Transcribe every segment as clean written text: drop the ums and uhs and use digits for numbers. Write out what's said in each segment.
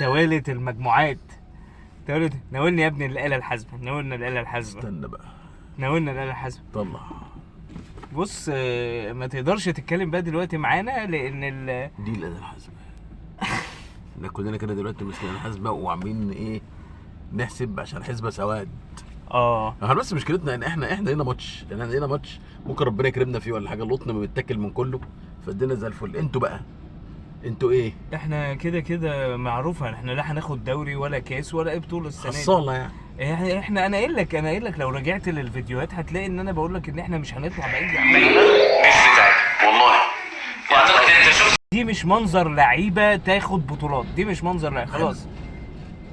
توالت المجموعات. ناولني يا ابني الآلة الحاسبة، ناولنا الآلة الحاسبة. استنى بقى، ناولنا الآلة الحاسبة. طلع. بص ما تقدرش تتكلم بقى دلوقتي معانا لأن دي الآلة الحاسبة. احنا كلنا كده دلوقتي ماسكين الآلة الحاسبة وعاملين ايه؟ نحسب عشان حسبة سواد. احنا بس مشكلتنا ان احنا هنا ماتش، يعني هنا ماتش ممكن ربنا يكرمنا فيه ولا حاجة، القطن بيتاكل من كله فالدنيا زي الفل. انتوا بقى انتوا ايه؟ احنا كده معروفة، احنا لا هناخد دوري ولا كاس ولا اي بطولة السنة دي. حصالة يعني. احنا انا قايل لك لو رجعت للفيديوهات هتلاقي ان انا بقول لك ان احنا مش هنطلع بعيد. مش بتاعي والله. واعتقد انت شفت دي مش منظر لعيبة تاخد بطولات، دي مش منظر لعيبة خلاص.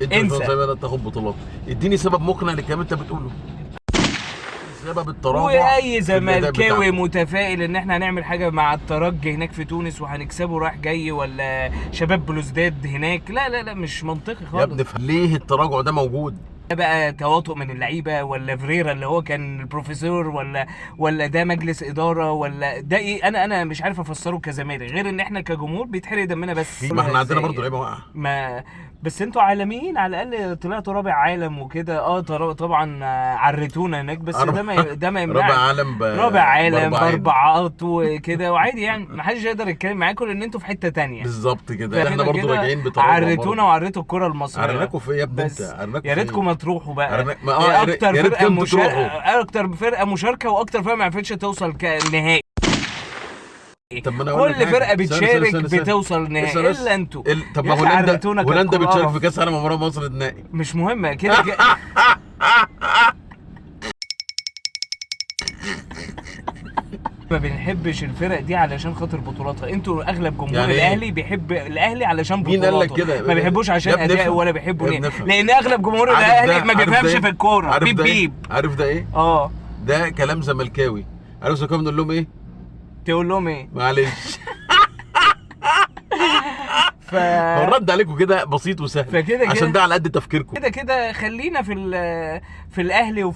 انت زي ما تاخد بطولات. اديني سبب مقنع للكلام انت بتقوله. سبب التراجع. واي زملكاوي متفائل ان احنا هنعمل حاجه مع الترجي هناك في تونس وهنكسبه رايح جاي، ولا شباب بلوزداد هناك، لا لا لا مش منطقي خالص يا ابني. ليه التراجع ده موجود؟ ده بقى تواطؤ من اللعيبه، ولا فريرا اللي هو كان البروفيسور، ولا ده مجلس اداره، ولا ده ايه؟ انا مش عارف افسره كزمالك غير ان احنا كجمهور بيتحرق دمنا بس. ما احنا عندنا برضه لعيبه واقعه. ما بس انتوا عالميين على الاقل، طلعتوا رابع عالم وكده. طبعا عريتونا هناك، بس ده ما يمنعش. رابع عالم باربعات وكده وعادي يعني، ما حدش يقدر يتكلم معاكم لان انتوا في حته ثانيه بالظبط كده. احنا برضه راجعين بتراجع، عريتونا وعريتوا الكره المصريه. عرناكوا في ايه يا ابني انت؟ يا ريتكم ما تروحوا بقى. اكتر فرقه مشاركه واكتر فرقه ما عرفتش توصل نهائي. طب ما انا كل فرقه بتشارك بتوصل نهائي الا انتوا. طب ما هولندا بتشارك في كاس العالم عمرها ما وصلت نهائي. مش مهم كده ما بنحبش الفرق دي علشان خاطر بطولاتها. انتوا اغلب جمهور يعني الاهلي بيحب الاهلي علشان بطولاته. مين قال لك كده؟ ما بيحبوش عشان اداء ولا بيحبوا لان اغلب جمهور الاهلي ما بيفهمش في الكوره. بيب عارف ده ايه؟ ده كلام زملكاوي. عارف زملكاوي بنقول لهم ايه؟ تقول لهم ايه؟ معلش. هو الرد عليكم كده بسيط وسهل عشان ده على قد تفكيركم. كده خلينا في الاهلي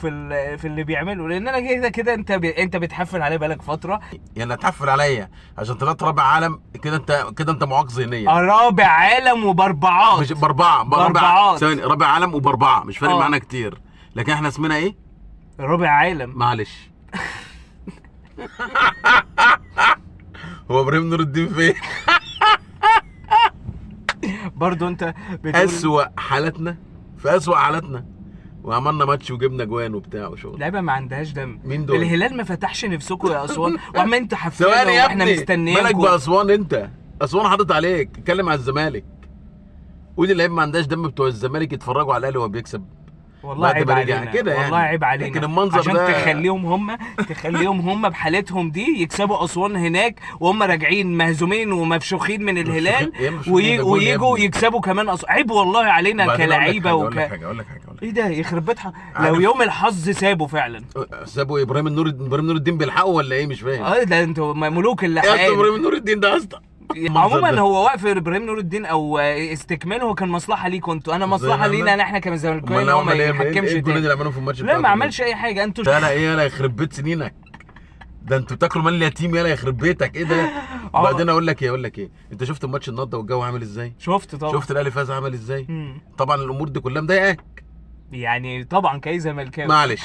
في اللي بيعمله، لان انا كده انت بتحفل عليه بقالك فتره. يعني هتحفل عليا عشان طلعت رابع عالم؟ كده انت معاق ذهنيا. رابع عالم وباربعات. مش باربعات. ثواني، رابع عالم وباربعه مش فارق معانا كتير، لكن احنا اسمنا ايه؟ رابع عالم. معلش. هو ابراهيم نور الدين فين؟ برضو انت بتقول اسوأ حالاتنا في اسوأ حالاتنا، وعملنا ماتش وجبنا جوان وبتاع وشغل. لعيبه ما عندهاش دم. مين دول؟ الهلال ما فتحش نفسكم يا اسوان وعمال انتوا حفلانه واحنا مستنيينكم. مالك باسوان انت؟ اسوان حاطط عليك. اتكلم على الزمالك. قول اللعيبه ما عندهاش دم بتوع الزمالك يتفرجوا على الاهلي وهو بيكسب. والله عيب علينا كده والله يعني. عيب علينا. لكن المنظر عشان ده تخليهم هم بحالتهم دي يكسبوا اسوان هناك وهم راجعين مهزومين ومفشوخين من الهلال وييجوا يكسبوا كمان عيب والله علينا كلاعيبه اقول لك حاجه ايه ده يخرب بيتها لو يوم الحظ سابوا فعلا. سابوا ابراهيم نور الدين بيلحقوا ولا ايه؟ مش فاهم. ده انتوا ملوك اللحقان. يا ابراهيم نور الدين ده اصلا عموما هو وقف ابراهيم نور الدين او استكماله هو كان مصلحه ليكوا انتوا. انا مصلحه لينا احنا كمزملكاويين هو ما يحكمش تاني. اللي عملوه في الماتش لا ما عملش اي حاجه. انتوا لا ايه يالا يخرب بيت سنينك ده، انتوا بتاكلوا مال اليتيم يالا يخرب بيتك. ايه ده؟ وبعدين اقول لك ايه انت شفت الماتش النهارده والجو عامل ازاي؟ شفت طبعا. شفت الاهلي فاز عامل ازاي؟ طبعا الامور دي كلها مضايقاك يعني طبعا كاي زملكاوي. معلش.